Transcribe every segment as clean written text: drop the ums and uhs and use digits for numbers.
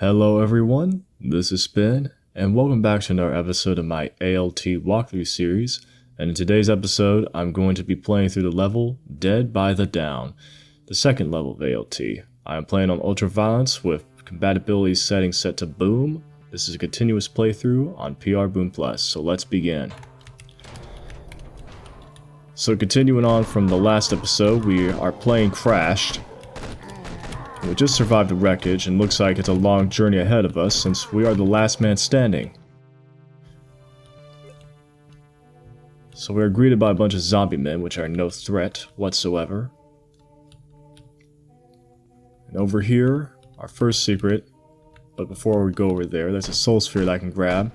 Hello everyone, this is Spin, and welcome back to another episode of my A.L.T walkthrough series. And in today's episode, I'm going to be playing through the level Dead by the Down, the second level of A.L.T. I am playing on Ultra Violence with compatibility settings set to Boom. This is a continuous playthrough on prboom+, so let's begin. So continuing on from the last episode, our plane crashed. We just survived the wreckage, and looks like it's a long journey ahead of us since we are the last man standing. So we are greeted by a bunch of Zombiemen, which are no threat whatsoever. And over here, our first secret, but before we go over there, there's a soul sphere that I can grab.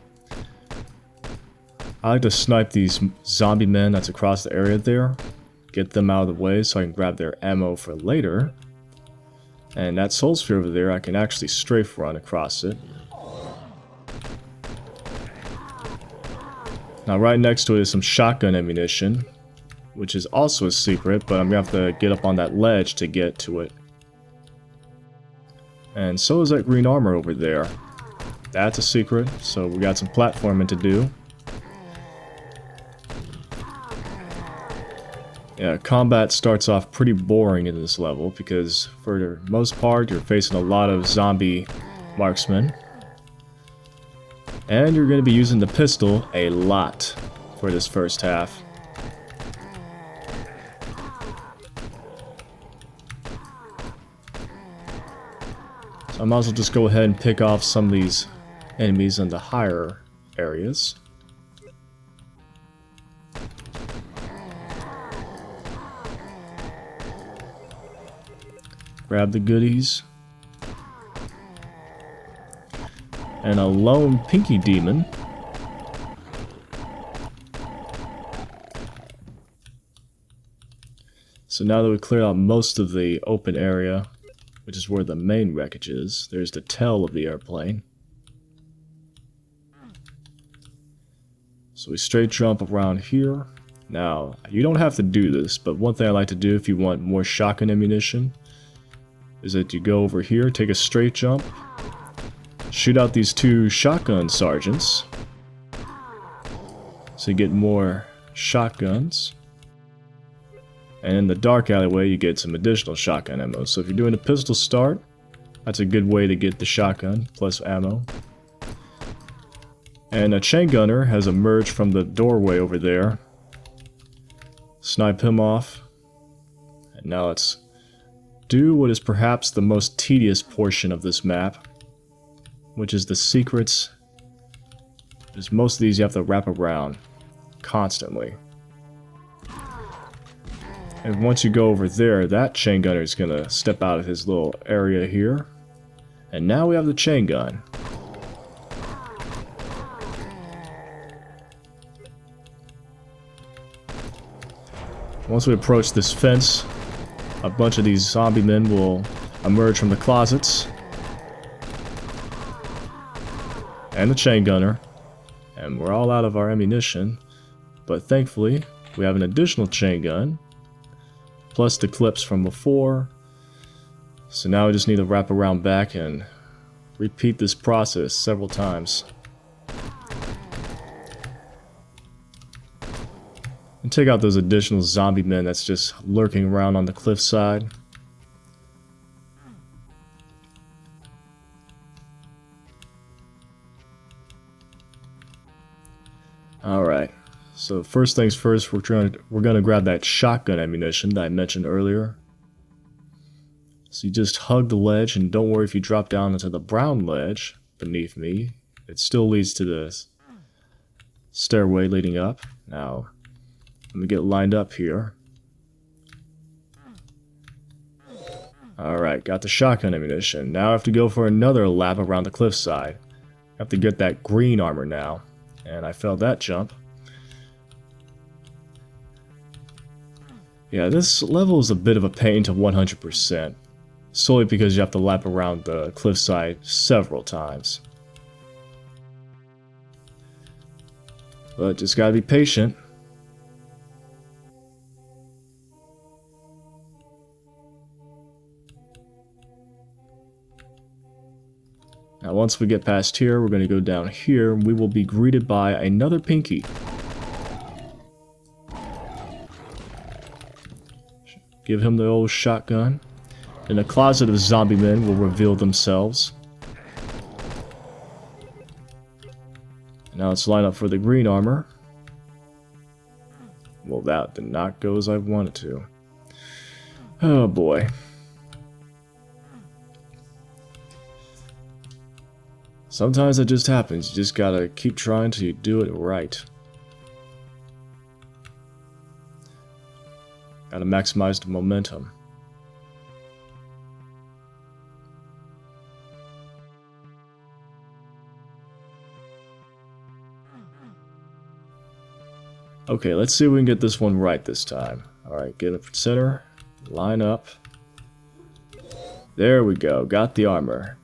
I like to snipe these Zombiemen that's across the area there, get them out of the way so I can grab their ammo for later. And that soul sphere over there, I can actually strafe run across it. Now right next to it is some shotgun ammunition, which is also a secret, but I'm going to have to get up on that ledge to get to it. And so is that green armor over there. That's a secret, so we got some platforming to do. Yeah, combat starts off pretty boring in this level because for the most part you're facing a lot of zombie marksmen. And you're going to be using the pistol a lot for this first half. So I might as well just go ahead and pick off some of these enemies in the higher areas. Grab the goodies. And a lone pinky demon. So now that we cleared out most of the open area, which is where the main wreckage is, there's the tail of the airplane. So we straight jump around here. Now, you don't have to do this, but one thing I like to do if you want more shotgun ammunition is that you go over here, take a straight jump, shoot out these two shotgun sergeants, so you get more shotguns. And in the dark alleyway, you get some additional shotgun ammo. So if you're doing a pistol start, that's a good way to get the shotgun plus ammo. And a chain gunner has emerged from the doorway over there. Snipe him off. And now let's do what is perhaps the most tedious portion of this map, which is the secrets. Because most of these you have to wrap around constantly. And once you go over there, that chain gunner is going to step out of his little area here. And now we have the chain gun. Once we approach this fence, a bunch of these zombie men will emerge from the closets. And the chain gunner. And we're all out of our ammunition. But thankfully, we have an additional chain gun. Plus the clips from before. So now we just need to wrap around back and repeat this process several times. And take out those additional zombie men that's just lurking around on the cliffside. Alright, so first things first, we're gonna grab that shotgun ammunition that I mentioned earlier. So you just hug the ledge, and don't worry if you drop down into the brown ledge beneath me. It still leads to the stairway leading up. Now, let me get lined up here. Alright, got the shotgun ammunition. Now I have to go for another lap around the cliffside. I have to get that green armor now. And I failed that jump. Yeah, this level is a bit of a pain to 100%. Solely because you have to lap around the cliffside several times. But just gotta be patient. Now once we get past here, we're going to go down here, and we will be greeted by another Pinky. Give him the old shotgun. And a closet of Zombiemen will reveal themselves. Now let's line up for the green armor. Well, that did not go as I wanted to. Oh boy. Sometimes it just happens. You just gotta keep trying till you do it right. Gotta maximize the momentum. Okay, let's see if we can get this one right this time. Alright, get it from center. Line up. There we go. Got the armor.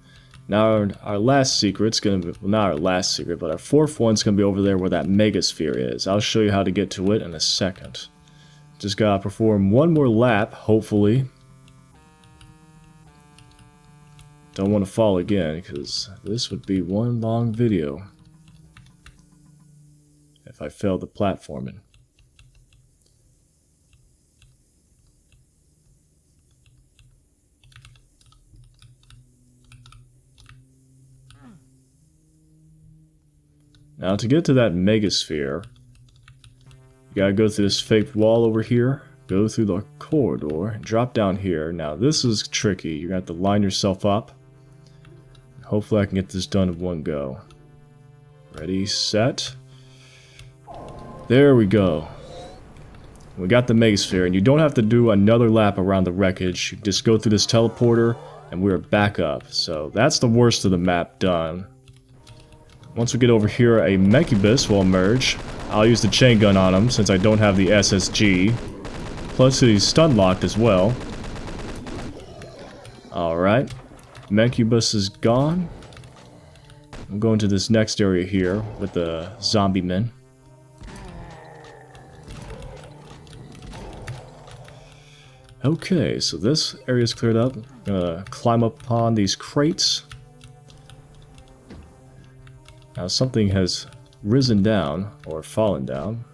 Now our last secret's gonna be, well, not our last secret, but our fourth one's gonna be over there where that megasphere is. I'll show you how to get to it in a second. Just gotta perform one more lap, hopefully. Don't want to fall again, because this would be one long video if I failed the platforming. Now to get to that megasphere, you gotta go through this fake wall over here, go through the corridor, and drop down here. Now this is tricky, you're gonna have to line yourself up. Hopefully I can get this done in one go. Ready, set. There we go. We got the megasphere, and you don't have to do another lap around the wreckage. You just go through this teleporter, and we're back up. So that's the worst of the map done. Once we get over here, a Mechibus will emerge. I'll use the chaingun on him since I don't have the SSG. Plus he's stun locked as well. Alright. Mechibus is gone. I'm going to this next area here with the Zombiemen. Okay, so this area is cleared up. I'm gonna climb up upon these crates. Now something has risen down, or fallen down,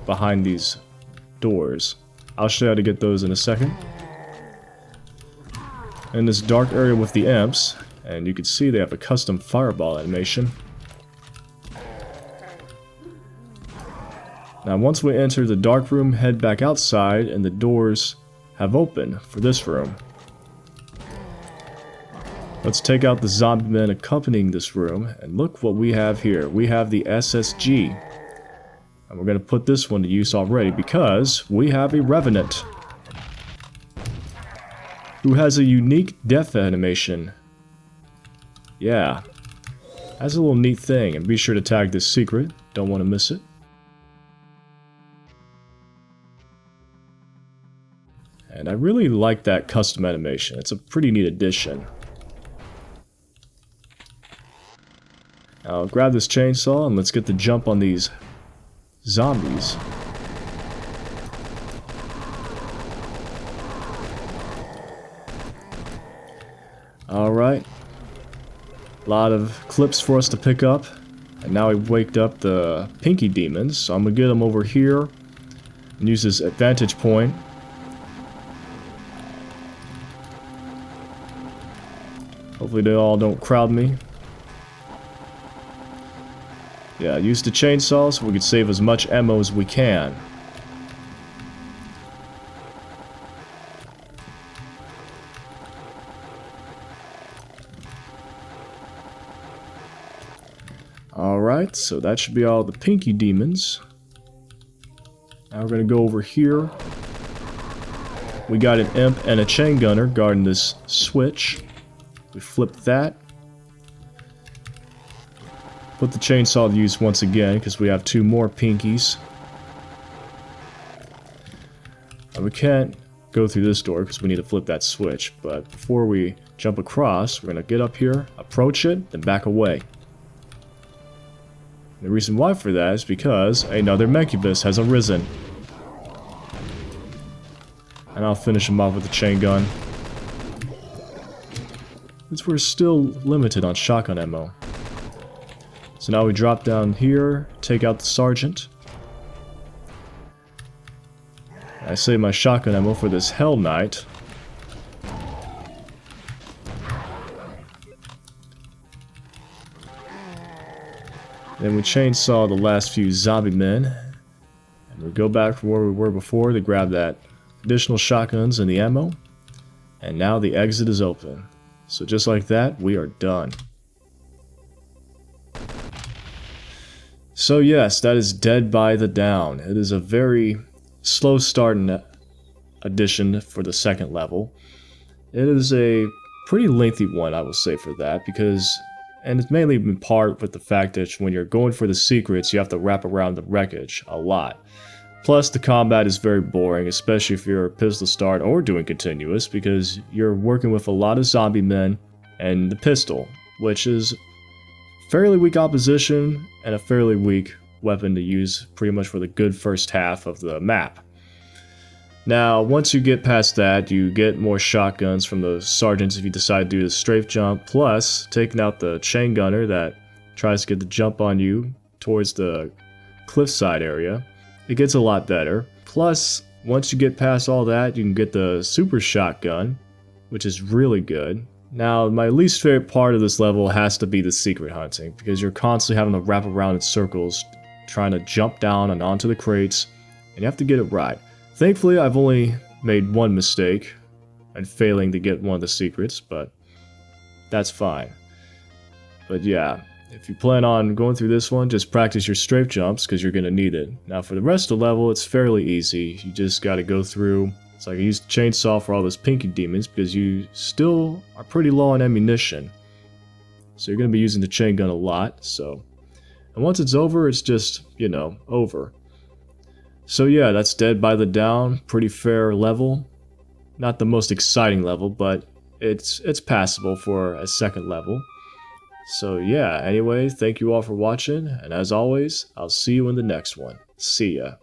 behind these doors. I'll show you how to get those in a second. In this dark area with the imps, and you can see they have a custom fireball animation. Now once we enter the dark room, head back outside, and the doors have opened for this room. Let's take out the Zombiemen accompanying this room, and look what we have here. We have the SSG. And we're going to put this one to use already because we have a Revenant who has a unique death animation. Yeah, that's a little neat thing, and be sure to tag this secret. Don't want to miss it. And I really like that custom animation. It's a pretty neat addition. I'll grab this chainsaw and let's get the jump on these zombies. Alright. A lot of clips for us to pick up. And now we waked up the Pinky Demons, so I'm gonna get them over here and use this advantage point. Hopefully they all don't crowd me. Yeah, use the chainsaw so we can save as much ammo as we can. Alright, so that should be all the Pinky Demons. Now we're going to go over here. We got an imp and a chain gunner guarding this switch. We flip that. Put the chainsaw to use once again because we have two more Pinkies. And we can't go through this door because we need to flip that switch. But before we jump across, we're going to get up here, approach it, then back away. The reason why for that is because another Mechibus has arisen. And I'll finish him off with the chain gun. since we're still limited on shotgun ammo. So now we drop down here, take out the sergeant. I save my shotgun ammo for this Hell Knight. Then we chainsaw the last few zombie men. And we go back from where we were before to grab that additional shotguns and the ammo. And now the exit is open. So just like that, we are done. So yes, that is Dead by the Down. It is a very slow starting addition for the second level. It is a pretty lengthy one, I will say, for that, because, and it's mainly in part with the fact that when you're going for the secrets, you have to wrap around the wreckage a lot. Plus, the combat is very boring, especially if you're a pistol start or doing continuous, because you're working with a lot of zombie men and the pistol, which is fairly weak opposition and a fairly weak weapon to use pretty much for the good first half of the map. Now, once you get past that, you get more shotguns from the sergeants if you decide to do the strafe jump, plus taking out the chain gunner that tries to get the jump on you towards the cliffside area. It gets a lot better. Plus, once you get past all that, you can get the super shotgun, which is really good. Now, my least favorite part of this level has to be the secret hunting, because you're constantly having to wrap around in circles, trying to jump down and onto the crates, and you have to get it right. Thankfully, I've only made one mistake, and failing to get one of the secrets, but that's fine. But yeah, if you plan on going through this one, just practice your strafe jumps, because you're going to need it. Now, for the rest of the level, it's fairly easy. You just got to go through. It's like I used chainsaw for all those pinky demons because you still are pretty low on ammunition. So you're going to be using the chain gun a lot, so. And once it's over, it's just, you know, over. So yeah, that's Dead by the Down. Pretty fair level. Not the most exciting level, but it's passable for a second level. So yeah, anyway, thank you all for watching, and as always, I'll see you in the next one. See ya.